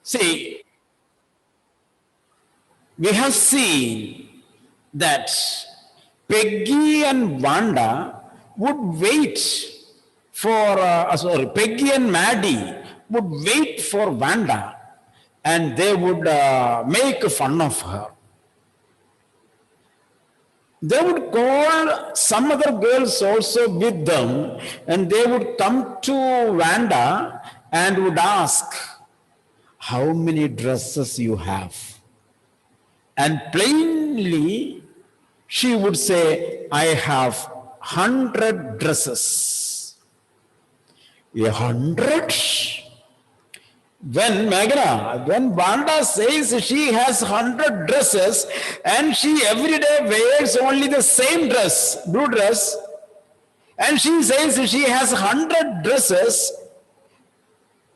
See, we have seen that Peggy and Wanda would wait Peggy and Maddie would wait for Wanda and they would make fun of her. They would call some other girls also with them and they would come to Wanda and would ask, how many dresses you have? And plainly, she would say, I have 100 dresses. 100? When Wanda says she has 100 dresses and she every day wears only the same dress, blue dress, and she says she has 100 dresses,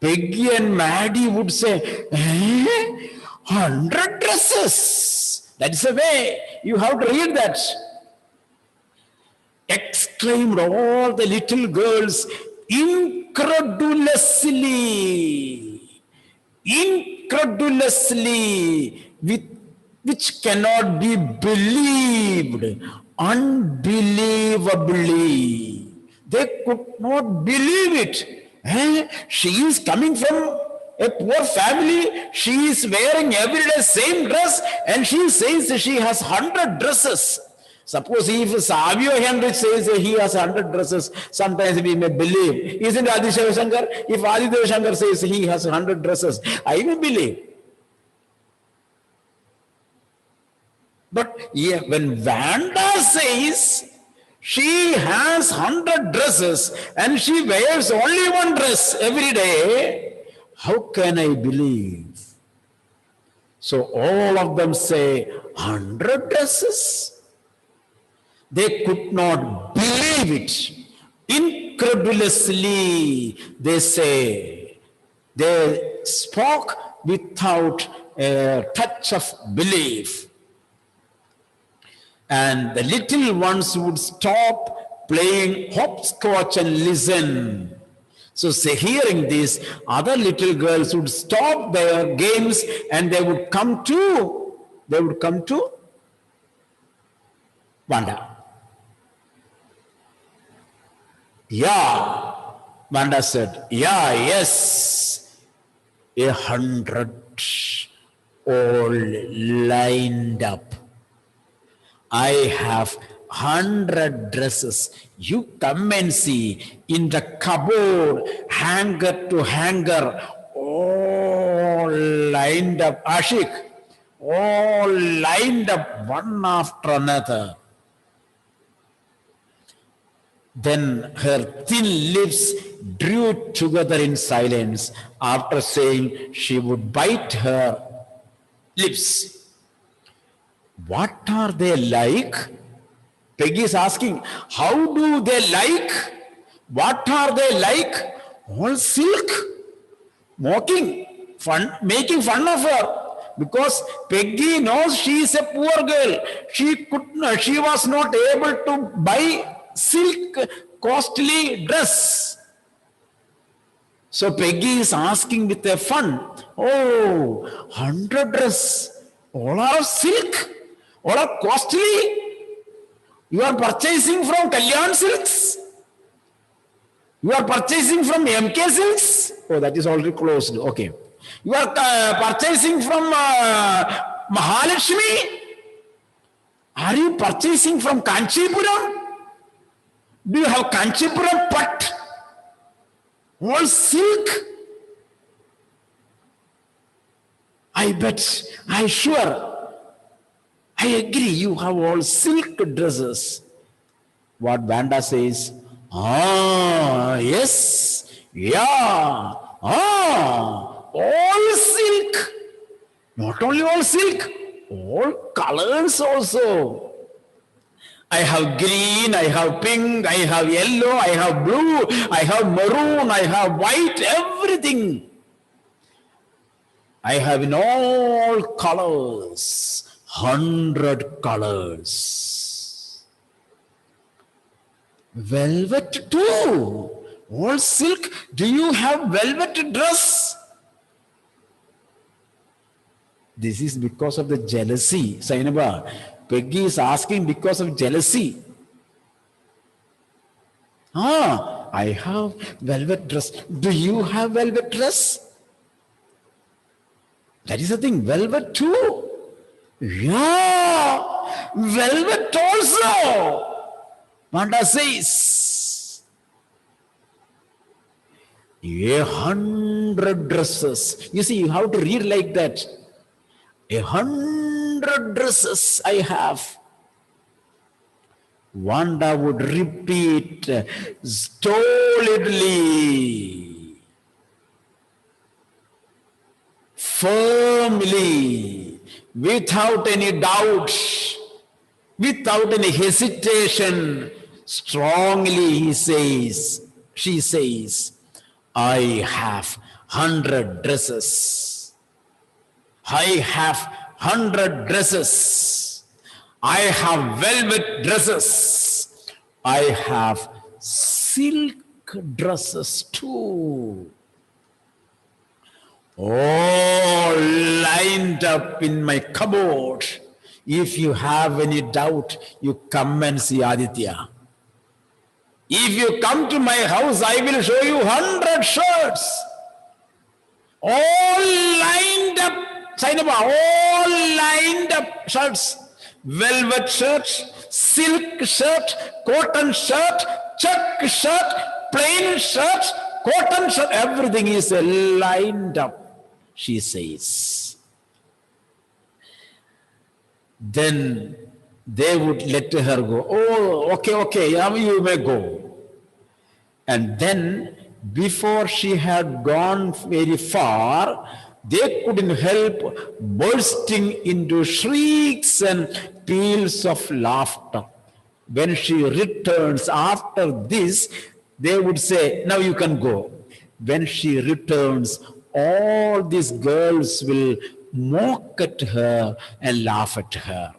Peggy and Maddie would say, 100 dresses. That's the way you have to read that. Exclaimed all the little girls incredulously, which cannot be believed, unbelievably. They could not believe it. She is coming from a poor family. She is wearing every day same dress and she says she has 100 dresses. Suppose if Savio Henry says he has 100 dresses, sometimes we may believe. Isn't Adi Shankar? If Adi Shankar says he has 100 dresses, I may believe. But when Wanda says she has 100 dresses and she wears only one dress every day, how can I believe? So all of them say 100 dresses. They could not believe it. Incredulously, they say. They spoke without a touch of belief. And the little ones would stop playing hopscotch and listen. So hearing this, other little girls would stop their games and they would come to Wanda. Yeah, Wanda said, yes, 100 all lined up. I have 100 dresses. You come and see in the cupboard, hanger to hanger, all lined up, Ashik, all lined up one after another. Then her thin lips drew together in silence after saying she would bite her lips. What are they like? Peggy is asking, how do they like? What are they like? All silk. Mocking, making fun of her. Because Peggy knows she is a poor girl. She was not able to buy silk costly dress. So Peggy is asking with a fun, 100 dress, all are of silk, all are costly. You are purchasing from Kalyan Silks. You are purchasing from MK Silks. Oh, that is already closed. Okay. You are purchasing from Mahalakshmi. Are you purchasing from Kanchipuram? Do you have Kanchipuram Pat? All silk? I bet, I sure. I agree, you have all silk dresses. What Vanda says, yes, yeah, all silk. Not only all silk, all colors also. I have green, I have pink, I have yellow, I have blue, I have maroon, I have white, everything. I have in all colors. 100 colors. Velvet too. All silk. Do you have velvet dress? This is because of the jealousy, Sainaba. Peggy is asking because of jealousy. I have velvet dress. Do you have velvet dress? That is the thing, velvet too. Yeah, velvet also. Panda says, 100 dresses. You see, you have to read like that. 100 dresses I have. Wanda would repeat stolidly, firmly, without any doubt, without any hesitation, strongly she says, I have 100 dresses. I have 100 dresses. I have velvet dresses. I have silk dresses too. All lined up in my cupboard. If you have any doubt, you come and see Aditya. If you come to my house, I will show you 100 shirts. All lined up, Sainaba, all lined up shirts. Velvet shirt, silk shirt, cotton shirt, check shirt, plain shirt, cotton shirt, everything is lined up, she says. Then they would let her go. Oh, okay, you may go. And then, before she had gone very far, they couldn't help bursting into shrieks and peals of laughter. When she returns after this, they would say, now you can go. When she returns, all these girls will mock at her and laugh at her.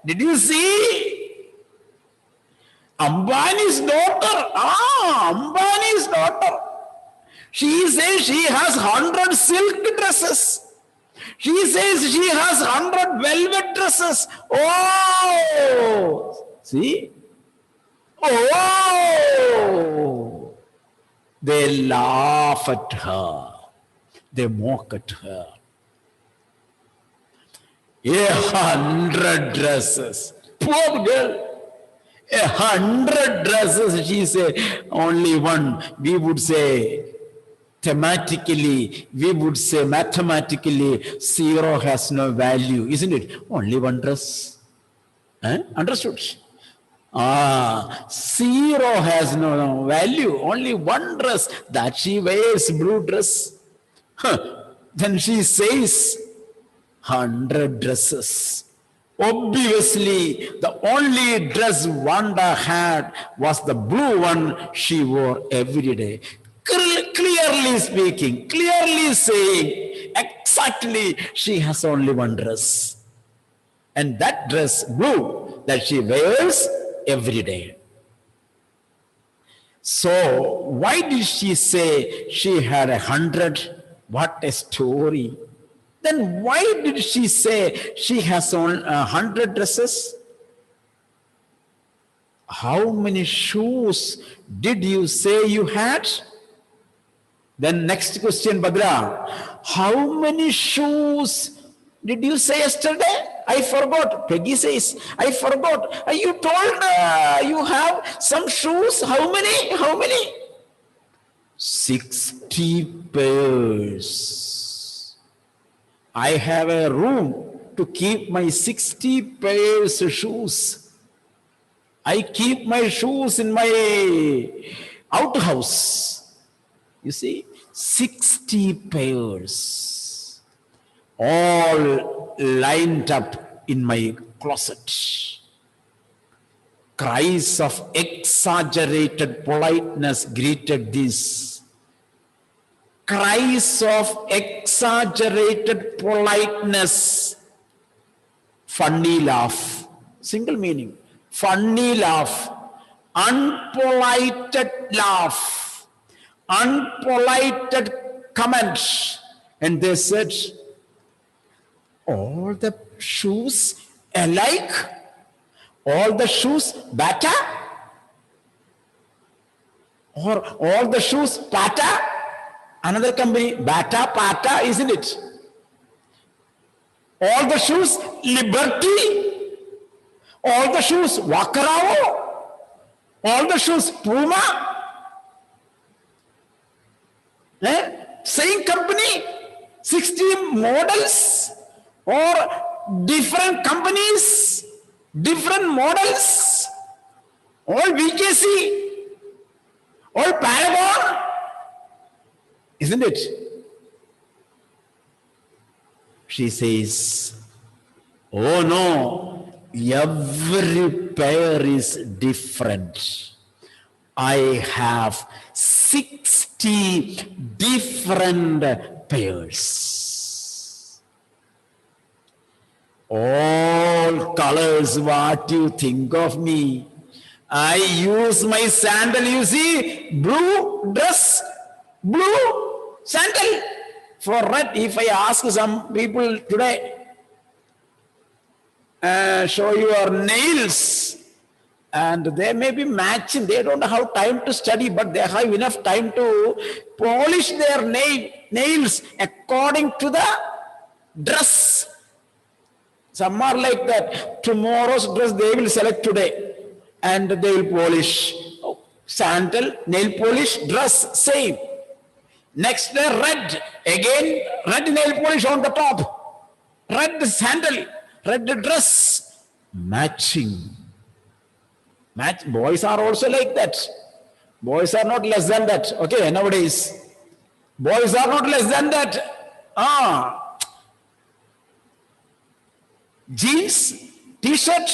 Did you see? Ambani's daughter. Ambani's daughter. She says she has 100 silk dresses. She says she has 100 velvet dresses. Oh! See? Oh! They laugh at her. They mock at her. 100 dresses. Poor girl. 100 dresses, she said, only one. We would say, thematically, we would say mathematically, 0 has no value, isn't it? Only one dress. Understood? 0 has no value, only one dress, that she wears, blue dress. Then she says, 100 dresses. Obviously, the only dress Wanda had was the blue one she wore every day. Clearly speaking, clearly saying, exactly, she has only one dress. And that dress, blue, that she wears every day. So, why did she say she had 100? What a story. Then why did she say she has 100 dresses? How many shoes did you say you had? Then next question, Badra. How many shoes did you say yesterday? I forgot. Peggy says, I forgot. You told you have some shoes. How many? How many? 60 pairs. I have a room to keep my 60 pairs of shoes. I keep my shoes in my outhouse. You see, 60 pairs, all lined up in my closet. Cries of exaggerated politeness greeted this. Cries of exaggerated politeness. Funny laugh. Single meaning. Funny laugh. Unpolited laugh. Unpolited comment. And they said, all the shoes alike? All the shoes Bata? Or all the shoes Pata? Another company, Bata, Pata, isn't it? All the shoes Liberty? All the shoes Wakarao? All the shoes Puma? Same company, 60 models or different companies, different models, all VKC, all Paragon, isn't it? She says, oh no, every pair is different. I have 60 different pairs. All colors, what you think of me? I use my sandal, you see, blue dress, blue sandal. For red, if I ask some people today, show your nails, and they may be matching. They don't have time to study, but they have enough time to polish their nails according to the dress. Some are like that. Tomorrow's dress they will select today, and they will polish. Sandal, nail polish, dress, same. Next day, red. Again, red nail polish on the top. Red sandal, red dress. Matching. Boys are also like that. Boys are not less than that. Okay, nowadays. Boys are not less than that. Jeans, t-shirt,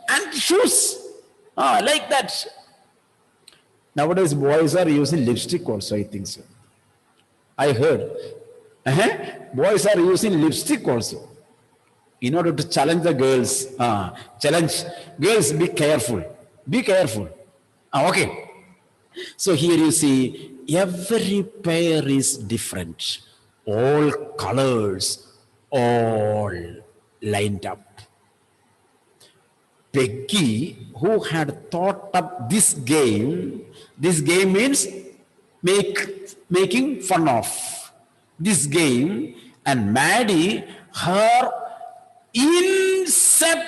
and shoes. Like that. Nowadays, boys are using lipstick also, I think so. I heard. Boys are using lipstick also. In order to challenge the girls. Challenge. Girls, be careful. Be careful. Okay. So here you see, every pair is different. All colors, all lined up. Peggy, who had thought up this game means making fun of this game, and Maddie, her inseparable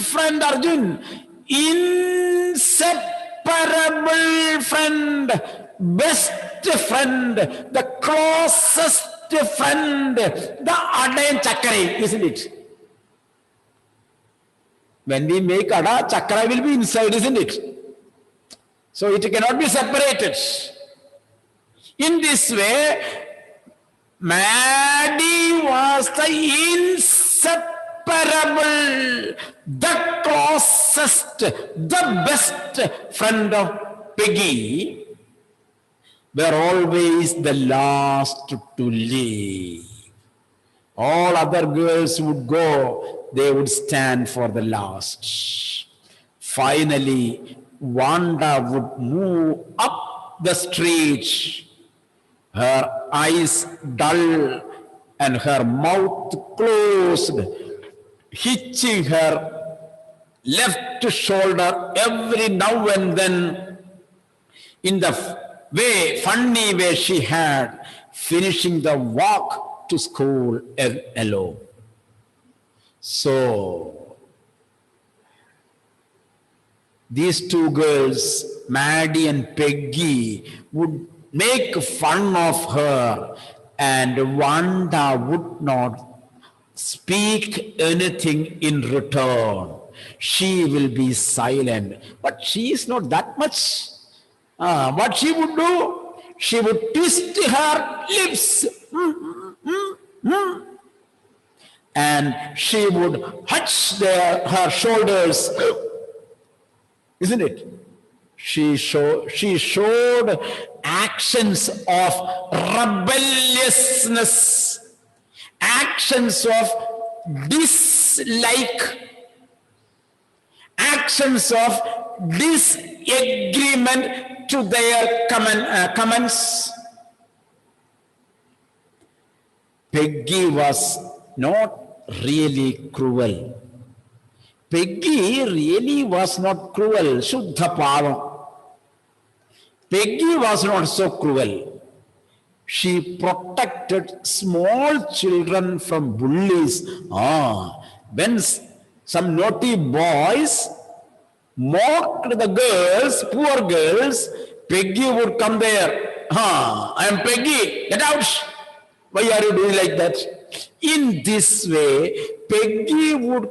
friend, Arjun, inseparable friend, best friend, the closest friend, the Ada Chakra, isn't it? When we make Ada, Chakra will be inside, isn't it? So it cannot be separated. In this way, Maddie was the inseparable, the closest, the best friend of Peggy, were always the last to leave. All other girls would go, they would stand for the last. Finally, Wanda would move up the street, her eyes dull and her mouth closed, hitching her left shoulder every now and then in the funny way she had, finishing the walk to school alone. So, these two girls, Maddie and Peggy, would make fun of her, and Wanda would not speak anything in return. She will be silent, but she is not that much. What she would do? She would twist her lips. And she would hunch her shoulders. Isn't it? She showed actions of rebelliousness, actions of dislike, actions of disagreement to their comments. Peggy was not really cruel. Peggy really was not cruel. Shuddha Pavam. Peggy was not so cruel. She protected small children from bullies. When some naughty boys mocked the girls, poor girls, Peggy would come there. I am Peggy, get out. Why are you doing like that? In this way, Peggy would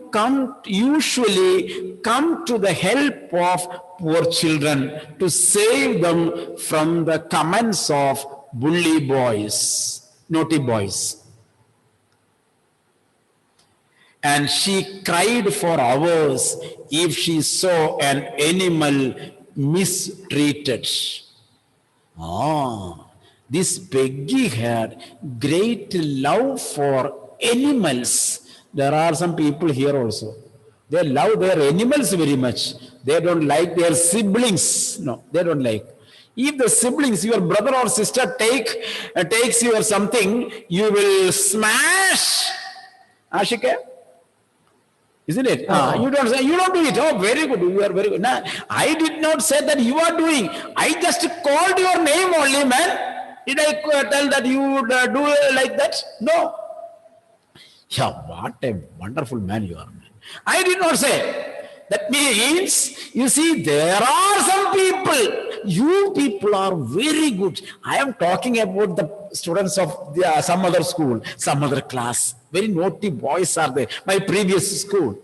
usually come to the help of poor children to save them from the comments of bully boys, naughty boys. And she cried for hours if she saw an animal mistreated. This Peggy had great love for animals. There are some people here also. They love their animals very much. They don't like their siblings. No, they don't like. If the siblings, your brother or sister takes you or something, you will smash. Ashika? Isn't it? You don't do it. Oh, very good. You are very good. Nah, I did not say that you are doing. I just called your name only, man. Did I tell that you would do like that? No. Yeah, what a wonderful man you are. I did not say. That means, you see, there are some people. You people are very good. I am talking about the students of some other school, some other class. Very naughty boys are there. My previous school.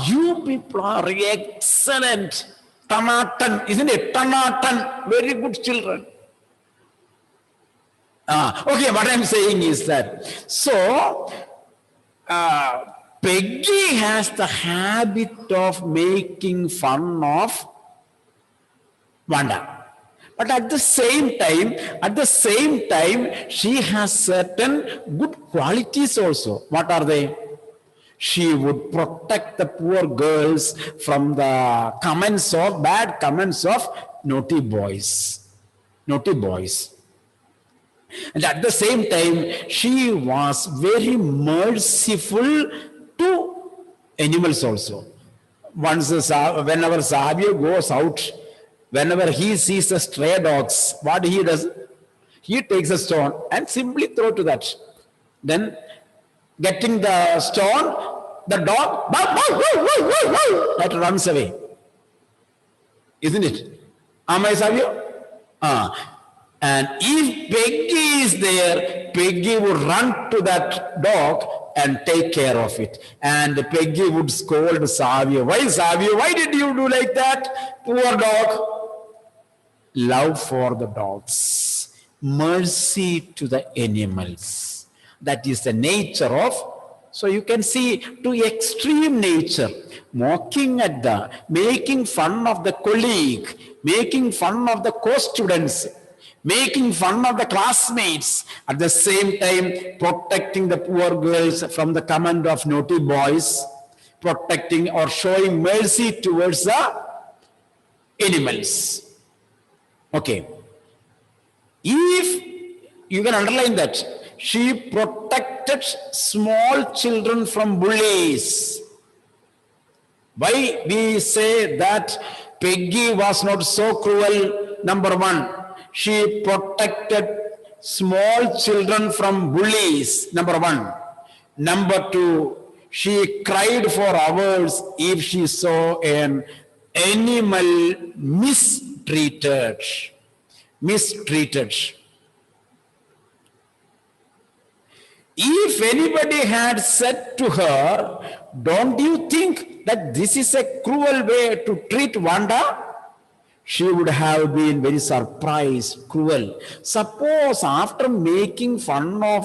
You people are excellent. Tanatan, isn't it? Tanatan, very good children. Okay, what I'm saying is that, so, Peggy has the habit of making fun of Wanda. But at the same time, she has certain good qualities also. What are they? She would protect the poor girls from the bad comments of naughty boys. And at the same time, she was very merciful to animals also. Once, whenever Savio goes out, whenever he sees the stray dogs, what he does? He takes a stone and simply throw to that. Then, getting the stone, the dog that runs away. Isn't it? Am I Savio? And if Peggy is there, Peggy would run to that dog and take care of it. And Peggy would scold Savio. Why, Savio? Why did you do like that? Poor dog. Love for the dogs. Mercy to the animals. That is the nature of, so you can see, to extreme nature. Mocking at making fun of the colleague, making fun of the co-students, making fun of the classmates, at the same time protecting the poor girls from the comment of naughty boys, protecting or showing mercy towards the animals. Okay. If you can underline that, she protected small children from bullies. Why we say that Peggy was not so cruel? Number one, she protected small children from bullies. Number one. Number two, she cried for hours if she saw an animal mistreated. If anybody had said to her, don't you think that this is a cruel way to treat Wanda? She would have been very surprised, cruel. Suppose after making fun of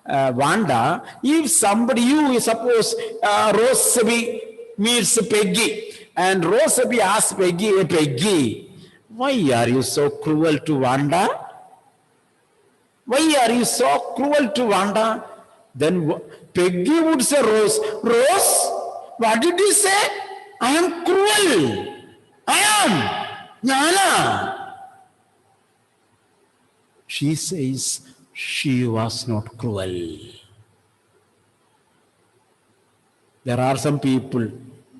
Wanda, if somebody, suppose Rosaby meets Peggy, and Rosaby asks Peggy, hey, Peggy, why are you so cruel to Wanda? Why are you so cruel to Wanda? Then Peggy would say, Rose, what did you say? I am cruel. I am. Nana. She says, she was not cruel. There are some people,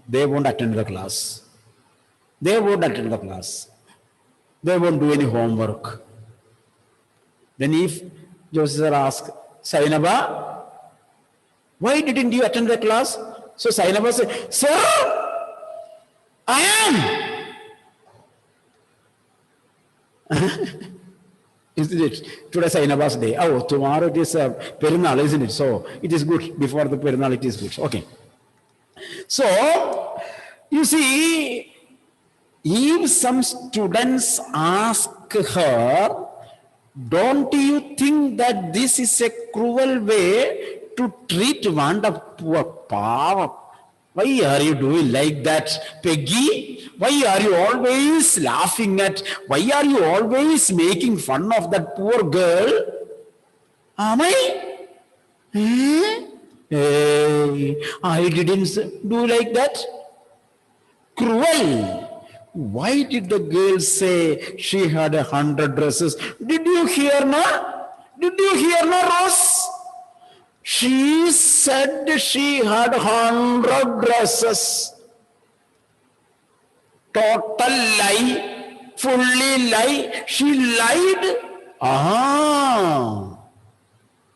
they won't attend the class. They won't attend the class. They won't do any homework. Then if Joseph sir asks, Sainaba, why didn't you attend the class? So Sainaba said, sir, I am. Isn't it? Today Sainaba's day. Oh, tomorrow it is Perinal, isn't it? So it is good. Before the Perinal it is good. Okay. So, you see, if some students ask her, don't you think that this is a cruel way to treat one of poor power? Why are you doing like that, Peggy? Why are you always laughing at? Why are you always making fun of that poor girl? Am I? Hey, I didn't do like that. Cruel. Why did the girl say she had 100 dresses? Did you hear, na? Did you hear, na, Rose? She said she had 100 dresses. Total lie, fully lie. She lied.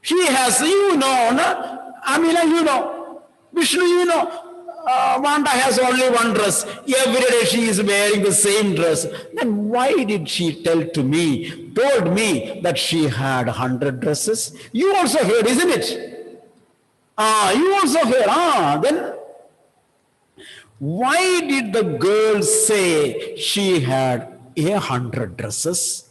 She has, Amina, Vishnu, Vanda has only one dress. Every day she is wearing the same dress. Then why did she told me that she had 100 dresses? You also heard, isn't it? You also heard. Then why did the girl say she had 100 dresses?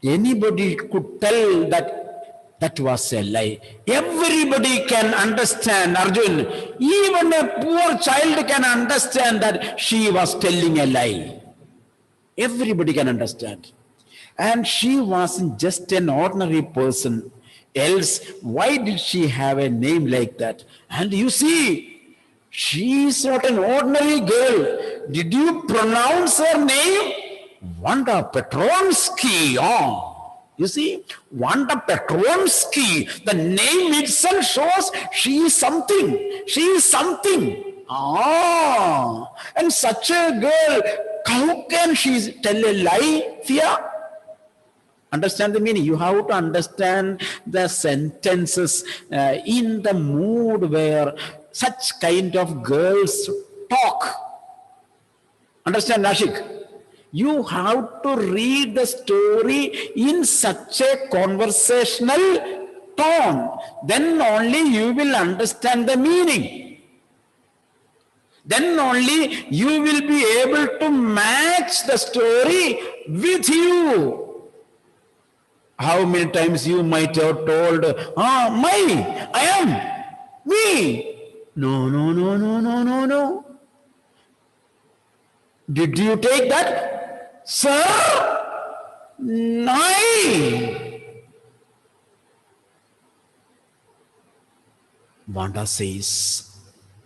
Anybody could tell that was a lie. Everybody can understand, Arjun. Even a poor child can understand that she was telling a lie. Everybody can understand. And she wasn't just an ordinary person. Else, why did she have a name like that? And you see, she is not an ordinary girl. Did you pronounce her name? Wanda Petronsky. You see, Wanda Petronsky, the name itself shows she is something. She is something. And such a girl, how can she tell a lie, Thea? Understand the meaning. You have to understand the sentences in the mood where such kind of girls talk. Understand, Nashik? You have to read the story in such a conversational tone. Then only you will understand the meaning. Then only you will be able to match the story with you. How many times you might have told, I am, me. No. Did you take that? Sir, no. Vanda says,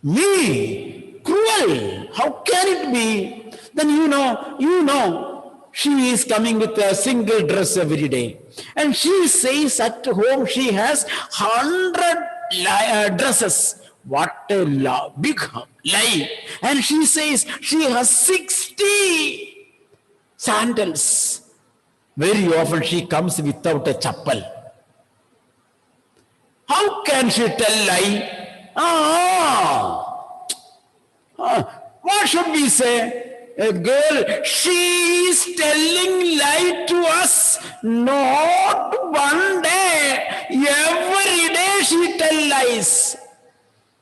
me, cruel, how can it be? Then you know, she is coming with a single dress every day. And she says at home she has 100 dresses. What a big lie. And she says she has 60 sandals. Very often she comes without a chappal. How can she tell lie? What should we say? A girl, she is telling lie to us. Not one day. Every day she tells lies.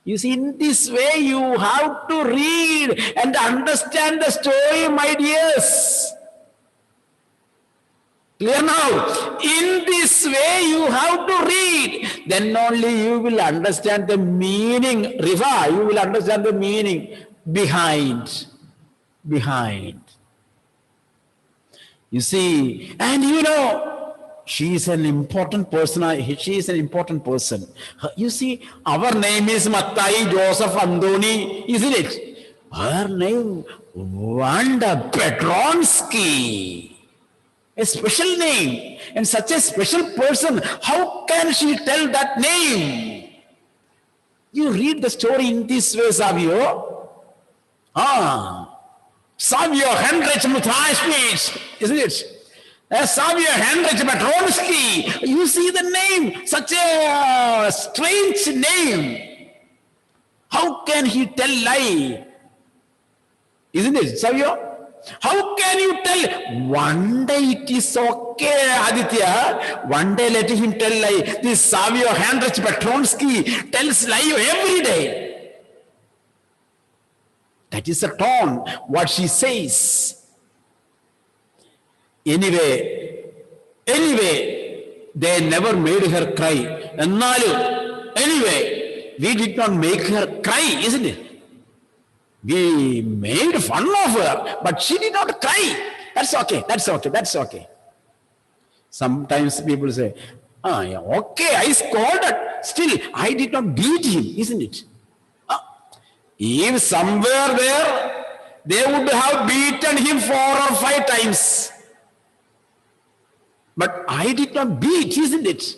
You see, in this way you have to read and understand the story, my dears. Clear now? In this way you have to read. Then only you will understand the meaning. Riva, you will understand the meaning behind. You see, and she is an important person. She is an important person. You see, our name is Mattai, Joseph, Andoni, isn't it? Her name, Wanda Petronsky. A special name. And such a special person, how can she tell that name? You read the story in this way, Savio. Savio Heinrich Muthraschwitz, isn't it? Savio Heinrich Petronsky. You see the name, such a strange name. How can he tell lie? Isn't it, Savio? How can you tell? One day it is okay, Aditya. One day let him tell lie. This Savio Heinrich Petronsky tells lie every day. That is the tone, what she says. Anyway, they never made her cry. Anyway, we did not make her cry, isn't it? We made fun of her, but she did not cry. That's okay. Sometimes people say, yeah, okay, I scolded. Still, I did not beat him, isn't it? If somewhere there, they would have beaten him 4 or 5 times. But I did not beat, isn't it?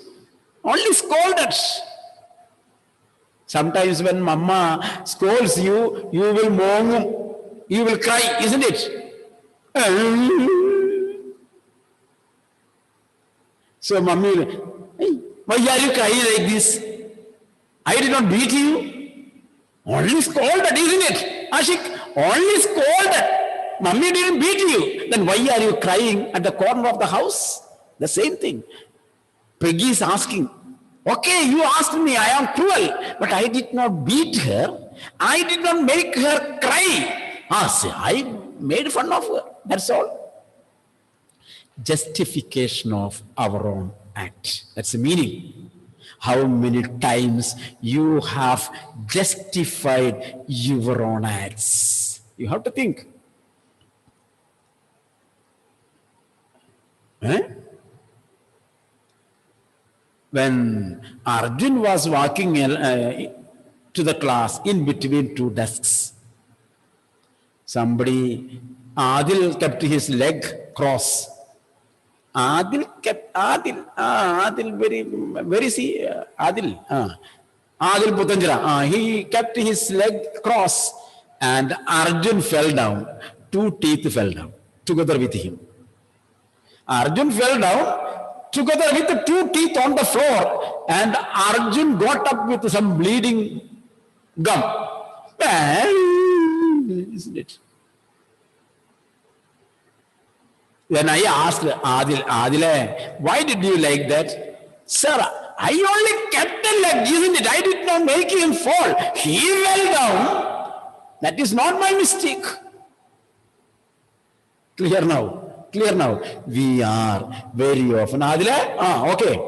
Only scolded. Sometimes when mama scolds you, you will moan, you will cry, isn't it? So mommy will, hey, why are you crying like this? I did not beat you. Only scolded, isn't it? Ashik, only scolded. Mommy didn't beat you. Then why are you crying at the corner of the house? The same thing. Peggy is asking, okay, you asked me, I am cruel, but I did not beat her. I did not make her cry. I made fun of her. That's all. Justification of our own act. That's the meaning. How many times you have justified your own acts? You have to think. When Arjun was walking to the class in between 2 desks, Adil kept his leg cross. Adil Putanjara, he kept his leg cross, and Arjun fell down. 2 teeth fell down together with him. Arjun fell down together with the 2 teeth on the floor, and Arjun got up with some bleeding gum. Isn't it? Then I asked Adil, why did you like that? Sir, I only kept the leg, isn't it? I did not make him fall. He fell down. That is not my mistake. Clear now? We are very often. Adila? Okay.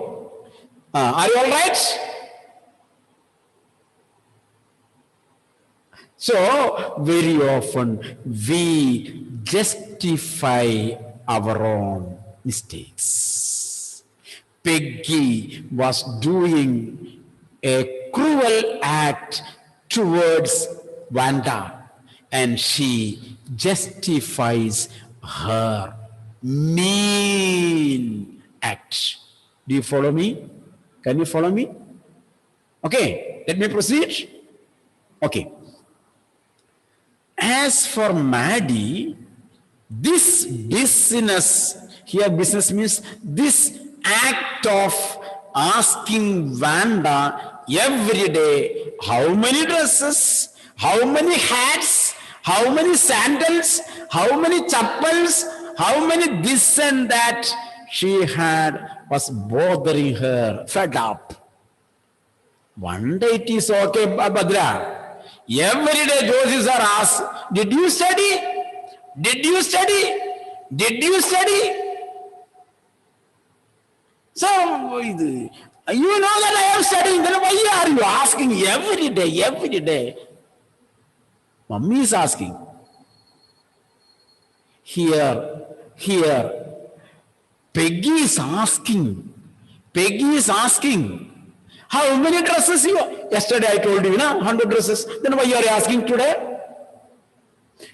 Are you all right? So, very often we justify our own mistakes. Peggy was doing a cruel act towards Wanda, and she justifies her mean act. Do you follow me? Can you follow me? Okay, let me proceed. Okay. As for Maddie, this business, here business means this act of asking Wanda every day, how many dresses, how many hats, how many sandals, how many chappals, how many this and that she had was bothering her, fed up. One day it is okay, Bhadra. Every day Joses are asked, did you study? Did you study? Did you study? So, you know that I am studying, then why are you asking every day? Mummy is asking. Here, Peggy is asking. How many dresses you? Yesterday I told you, 100 dresses. Then why you are asking today?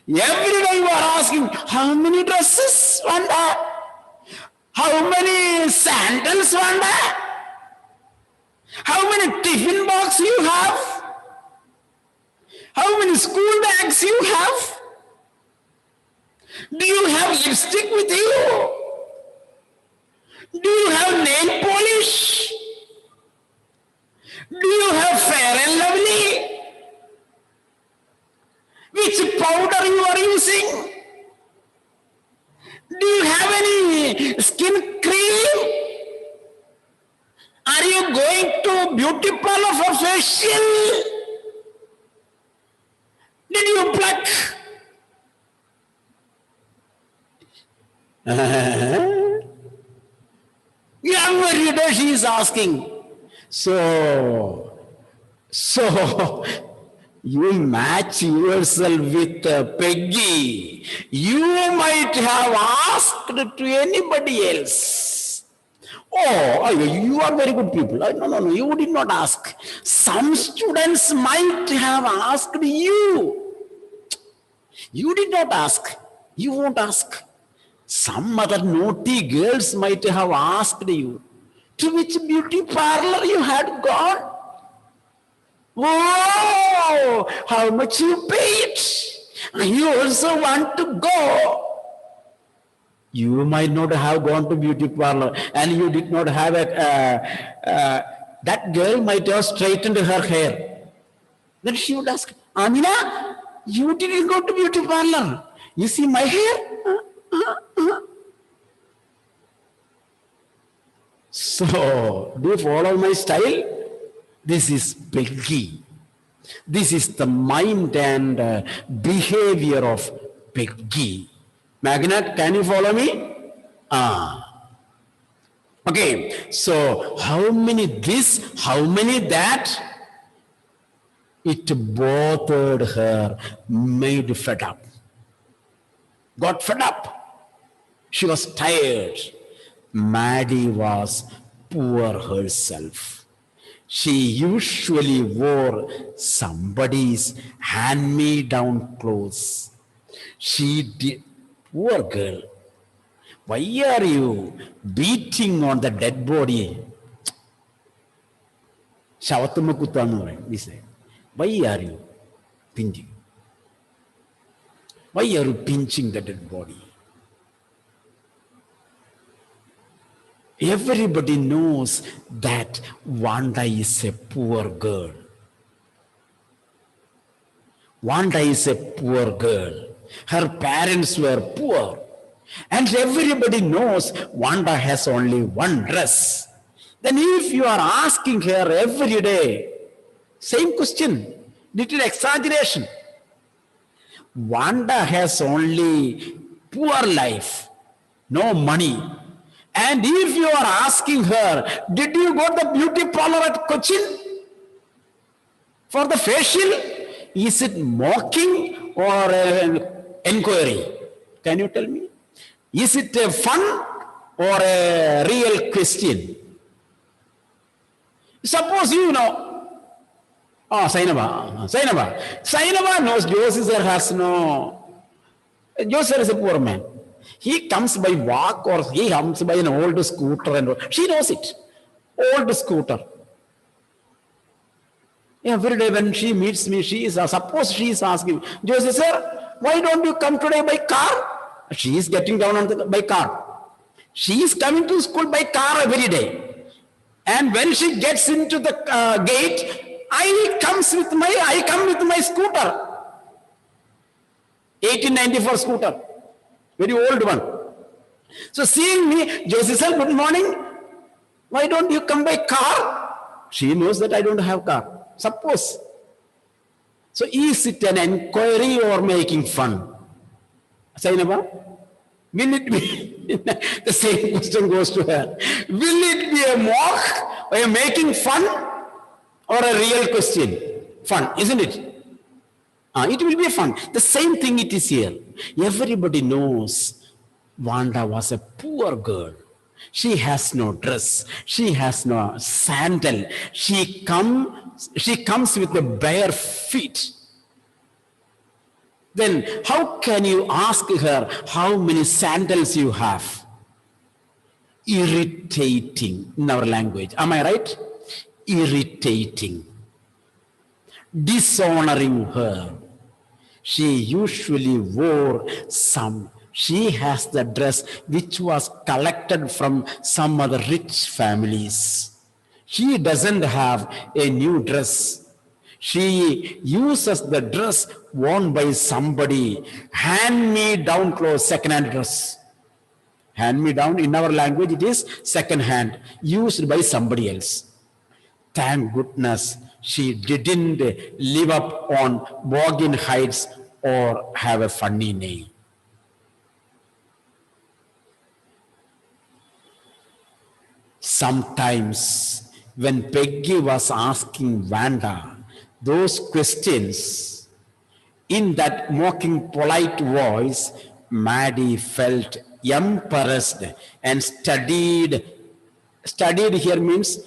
Every day you are asking, how many dresses? How many sandals, Wanda? How many tiffin box you have? How many school bags you have? Do you have lipstick with you? Do you have nail polish? Do you have Fair and Lovely? Which powder you are using? Do you have any skin cream? Are you going to beauty parlor for facial? Did you pluck? Every day she is asking. So you match yourself with Peggy. You might have asked to anybody else. Oh, you are very good people. No, you did not ask. Some students might have asked you. You did not ask. You won't ask. Some other naughty girls might have asked you to which beauty parlor you had gone. Oh, how much you paid. You also want to go. You might not have gone to beauty parlor and you did not have that girl might have straightened her hair. Then she would ask, Amina, you didn't go to beauty parlor. You see my hair? So, do you follow my style? This is Peggy. This is the mind and behavior of Peggy. Magnet, can you follow me? Okay, so how many this, how many that? It bothered her, made fed up. Got fed up. She was tired. Maddie was poor herself. She usually wore somebody's hand-me-down clothes. She did. Poor girl. Why are you beating on the dead body? We say. Why are you pinching? Why are you pinching the dead body? Everybody knows that Wanda is a poor girl. Wanda is a poor girl. Her parents were poor. And everybody knows Wanda has only one dress. Then if you are asking her every day, same question, little exaggeration. Wanda has only poor life, no money. And if you are asking her, did you go to the beauty parlor at Cochin for the facial? Is it mocking or an inquiry? Can you tell me? Is it a fun or a real question? Suppose you know, Sainaba knows Joseph has no, Joseph is a poor man. He comes by walk or he comes by an old scooter and she knows it. Old scooter. Every day when she meets me, suppose she is asking, Joseph sir, why don't you come today by car? She is getting down by car. She is coming to school by car every day. And when she gets into the gate, I come with my scooter. 1894 scooter. Very old one. So seeing me, Josie sir, good morning. Why don't you come by car? She knows that I don't have car. Suppose. So is it an inquiry or making fun? Sainaba? Will it be? The same question goes to her. Will it be a mock or a making fun or a real question? Fun, isn't it? It will be fun. The same thing it is here. Everybody knows Wanda was a poor girl. She has no dress. She has no sandal. She comes with the bare feet. Then how can you ask her how many sandals you have? irritating in our language. Am I right? Irritating. Dishonoring her. She usually wore she has the dress which was collected from some other rich families. She doesn't have a new dress. She uses the dress worn by somebody, hand-me-down clothes, second-hand dress. Hand-me-down, in our language, it is second-hand, used by somebody else. Thank goodness she didn't live up on Boggin Heights or have a funny name. Sometimes when Peggy was asking Wanda those questions in that mocking, polite voice, Maddie felt embarrassed and studied here means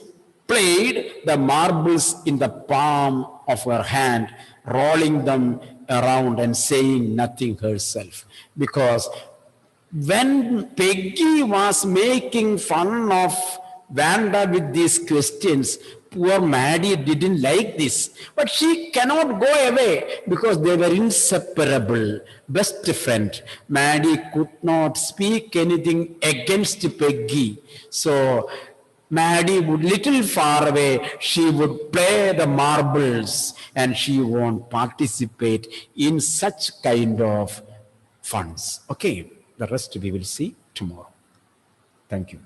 played the marbles in the palm of her hand, rolling them around and saying nothing herself. Because when Peggy was making fun of Wanda with these questions, poor Maddie didn't like this. But she cannot go away because they were inseparable, best friend. Maddie could not speak anything against Peggy. So Maddie would little far away, she would play the marbles and she won't participate in such kind of funs. Okay, the rest we will see tomorrow. Thank you.